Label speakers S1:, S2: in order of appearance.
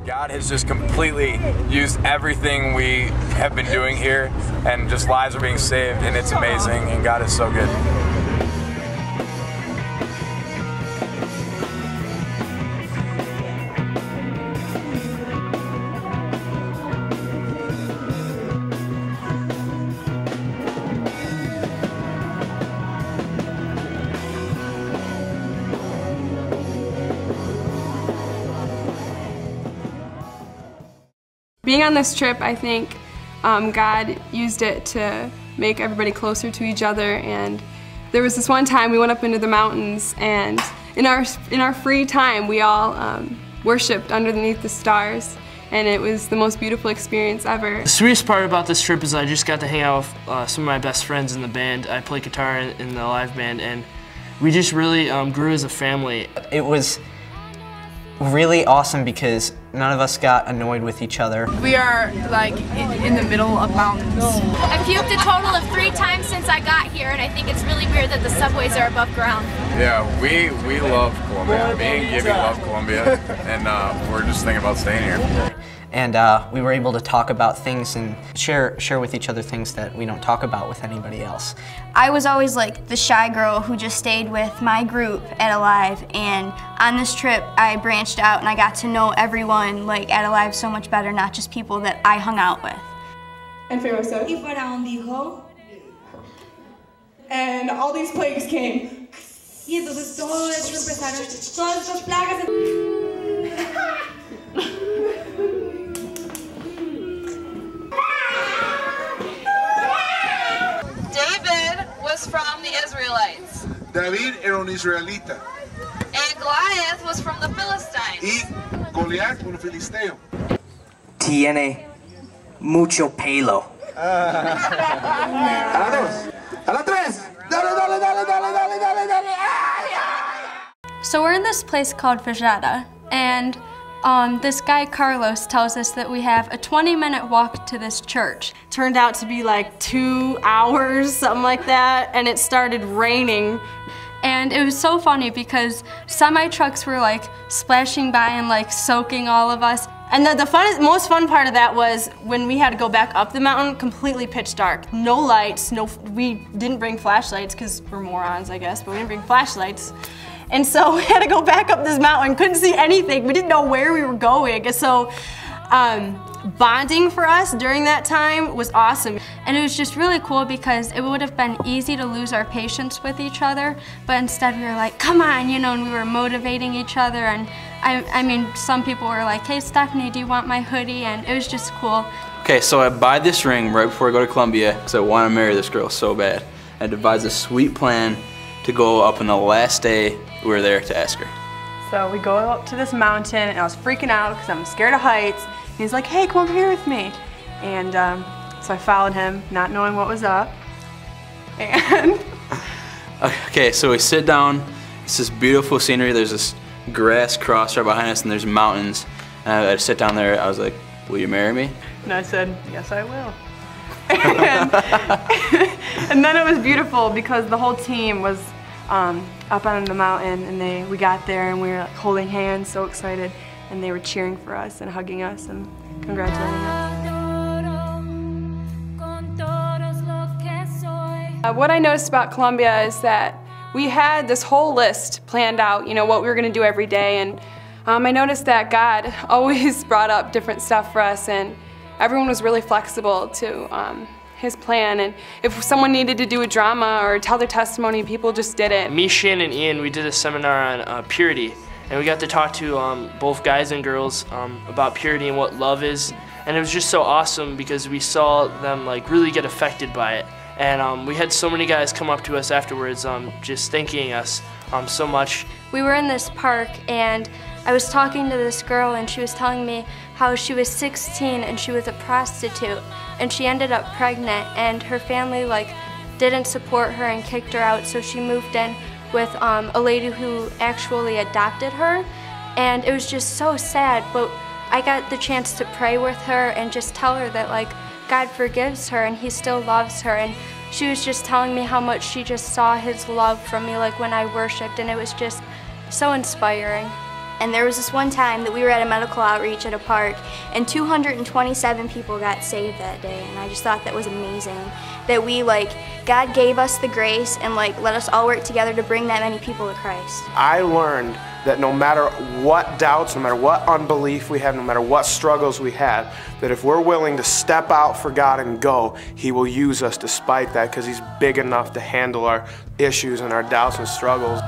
S1: God has just completely used everything we have been doing here, and just lives are being saved, and it's amazing, and God is so good.
S2: Being on this trip, I think God used it to make everybody closer to each other. And there was this one time we went up into the mountains, and in our free time we all worshipped underneath the stars, and it was the most beautiful experience ever.
S3: The sweetest part about this trip is I just got to hang out with some of my best friends in the band. I play guitar in the live band, and we just really grew as a family.
S4: It was really awesome because none of us got annoyed with each other.
S5: We are like in the middle of mountains.
S6: I puked a total of 3 times since I got here, and I think it's really weird that the subways are above ground.
S1: Yeah, we love Colombia. Me and Gibby love Colombia, and we're just thinking about staying here.
S4: And we were able to talk about things and share with each other things that we don't talk about with anybody else.
S7: I was always like the shy girl who just stayed with my group at Alive, and on this trip I branched out and I got to know everyone like at Alive so much better, not just people that I hung out with.
S2: And Pharaoh said,
S8: Y Faraón dijo,
S2: and all these plagues came.
S8: y entonces todo eso empezaron, todas estas plagas.
S5: David was from the Israelites.
S9: David era un israelita.
S5: And Goliath was from the Philistines.
S9: Y Goliat un filisteo.
S10: Tiene mucho pelo.
S9: A la dos. A la tres. Dale, dale, dale, dale, dale, dale, dale.
S7: So we're in this place called Vajada, and this guy Carlos tells us that we have a 20-minute walk to this church.
S2: Turned out to be like 2 hours, something like that, and it started raining.
S7: And it was so funny because semi-trucks were like splashing by and like soaking all of us.
S2: And the most fun part of that was when we had to go back up the mountain, completely pitch dark. No lights, we didn't bring flashlights because we're morons, I guess, but we didn't bring flashlights. And so we had to go back up this mountain, couldn't see anything. We didn't know where we were going. And so bonding for us during that time was awesome.
S7: And it was just really cool because it would have been easy to lose our patience with each other, but instead we were like, come on, you know, and we were motivating each other. And I mean, some people were like, hey Stephanie, do you want my hoodie? And it was just cool.
S11: Okay, so I buy this ring right before I go to Colombia because I want to marry this girl so bad. I devise a sweet plan to go up on the last day we were there to ask her.
S5: So we go up to this mountain, and I was freaking out because I'm scared of heights. And he's like, hey, come over here with me. And so I followed him, not knowing what was up. And
S11: okay, so we sit down. It's this beautiful scenery. There's this grass cross right behind us, and there's mountains. And I sit down there. I was like, will you marry me?
S5: And I said, yes, I will. And then it was beautiful because the whole team was up on the mountain, and we got there and we were like holding hands, so excited, and they were cheering for us and hugging us and congratulating us.
S2: What I noticed about Colombia is that we had this whole list planned out, you know, what we were going to do every day, and I noticed that God always brought up different stuff for us, and everyone was really flexible to His plan, and if someone needed to do a drama or tell their testimony, people just did it.
S3: Me, Shane, and Ian, we did a seminar on purity, and we got to talk to both guys and girls about purity and what love is, and it was just so awesome because we saw them like really get affected by it, and we had so many guys come up to us afterwards just thanking us so much.
S7: We were in this park, and I was talking to this girl, and she was telling me how she was 16 and she was a prostitute, and she ended up pregnant, and her family like didn't support her and kicked her out, so she moved in with a lady who actually adopted her, and it was just so sad. But I got the chance to pray with her and just tell her that like God forgives her and He still loves her, and she was just telling me how much she just saw His love from me like when I worshiped, and it was just so inspiring. And there was this one time that we were at a medical outreach at a park, and 227 people got saved that day. And I just thought that was amazing. That we, God gave us the grace and let us all work together to bring that many people to Christ.
S12: I learned that no matter what doubts, no matter what unbelief we have, no matter what struggles we have, that if we're willing to step out for God and go, He will use us despite that, because He's big enough to handle our issues and our doubts and struggles.